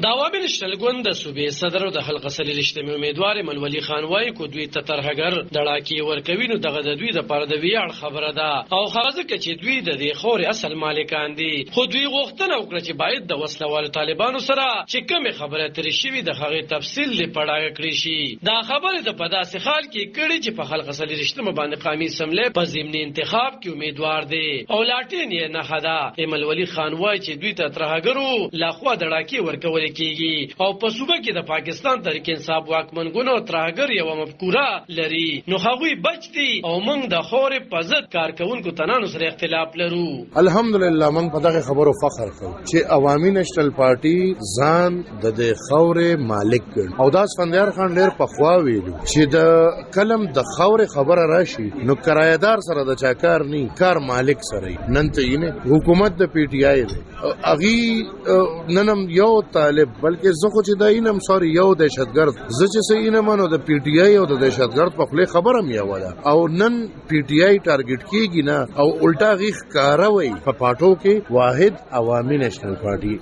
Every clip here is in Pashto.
د عوامل شلګون د صوبې صدر او د حلقه سلیلشتمي امیدوار ملولي خان وایي کو دوی ته ترهګر دړاکی ورکوي نو دغه د دوی د پاره د ویاړ خبره ده او خرازه کې چې دوی د دې خوري اصل مالکان دي خو دوی غوښتنه وکړه چې باید د وسلوال طالبانو سره چې کومه خبره ترې شوې د هغه تفصیل لپاره کړی شي دا خبره د پداسې حال کې کړي چې په حلقه سلیلشتمي باندې قامي سملې په ضمن انتخاب کې امیدوار دي او لاټین یې نه خدا ملولي خان وایي چې دوی ته ترهګرو لاخوا دړاکی ورکوي کیږي او په صوبه کې د پاکستان تحریک انصاف واکمنګونو ترهګر یو مفکوره لري نو هغوی بچتي او موږ د خورې په ضد کارکونکو تنانو سره اختلاف لرو. الحمدلله موږ په دغه خبرو فخر کوو چې عوامي نېشنل پارټي ځان د دې خورې مالک ګڼي او دا اسفندیار خان ډېر پخوا ویلو چې د کلم د خورې خبره راشي نو کرایدار سره د چاکار نه کار مالک سره نن ته حکومت د پی ټی آی اغي ننم یو طالب بلکې زه خو چې دا اینم سوري یو دهشتګرد زه چې سې اینم نو د پی ټی آی او د دهشتګرد په خله خبره مې اوله او نن پی ټی آی ټارګټ کیږي نه او الټا غیخ کاروي په پاټو کې واحد عوامي نېشنل پارټي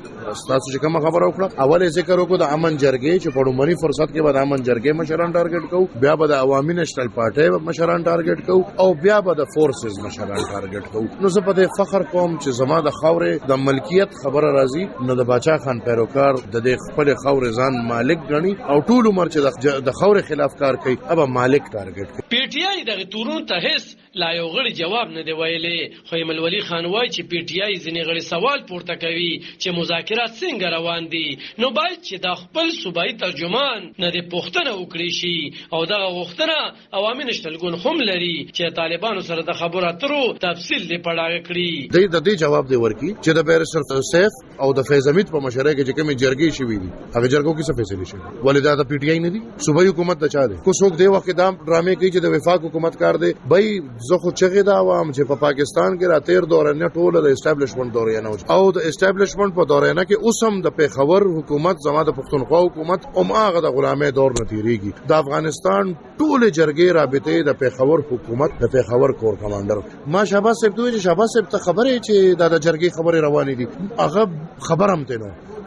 تاسو چې کوم خبره وکړه اوله ذکر وکړو د امن جرګې چې په ډومري فرصت کې به د امن جرګې مشران ټارګټ کوو بیا به د عوامي نېشنل پارټي مشران ټارګټ کوو او بیا به د فورسز مشران ټارګټ کوو نو زه په دې فخر کوم چې زما د خاورې د ملکیت خبره راځي نو د باچا خان پیروکار د خپل خاورې ځان مالک ګڼي او ټول عمر چې د خاورې خلاف کار کوي ابا مالک ټارګټ کوي. پی ټی آی دغه تورون ته هیڅ لا یو غړي جواب نه دی ویلي خو ملولي خان وایي چې پی ټی آی ځینې غړي سوال پورته کوي چې مذاکرات څنګه روان دي نو باید چې د خپل صوبایي ترجمان نه د پوښتنه وکړي شي او دغه غوښتنه عوامي نېشنل ګوند هم لري چې طالبانو سره د خبرو اترو تفصیل دی پړاګ کړي د دې جواب دی ورکی چې د بیرسټر سیف او د فیض حمید په مشره کې چې کومه جرګې شوې دي هغه جرګو کې څه فیصله شي ولدا د پی ټی آی نه دي صوبایي حکومت د چا دي کو څوک دی وخت دا ډرامې کوي چې د وفاق حکومت کار دی بای زه خو چغې دا عوام چې په پاکستان کې راتیر دوره نه ټول د اسټابلیشمنت دوره نه او د اسټابلیشمنت په دوره نه کې اوسم د پیښور حکومت زما د پښتونخوا حکومت هغه د غلامۍ دور نه تیریږي د افغانستان ټول جرګې رابطې د پیښور حکومت د پیښور کور کمانډر ما شهباز صاحب دوی شهباز صاحب ته خبرې چې د جرګې خبرې روانې دي هغه خبرم ته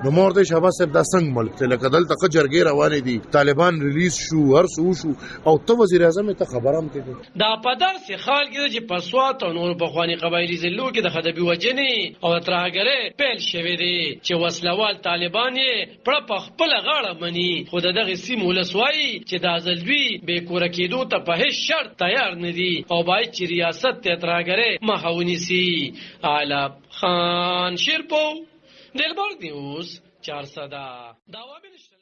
نو مور د شهباز صاحب د څنګه ملک ته لکه دلته جرګې روانې دي طالبان ریلیز شو هر څه شو او ته وزیر اعظم ته خبرم ته دا په داسې حال کې چې په سوات او نور بخوانی قبایلی ضلعو کې د خدبي وجنې او ترهګرۍ پیل شوې دي چې وسلوال طالبان یې په خپل غاړه مني خو دغه سیمه ولسوي چې د ازلوي به کور کېدو ته په هیڅ شرط تیار نه دي او باید چې ریاست ته ترهګرۍ مخاوني سي علب خان شیرپو دلبر نیوز 400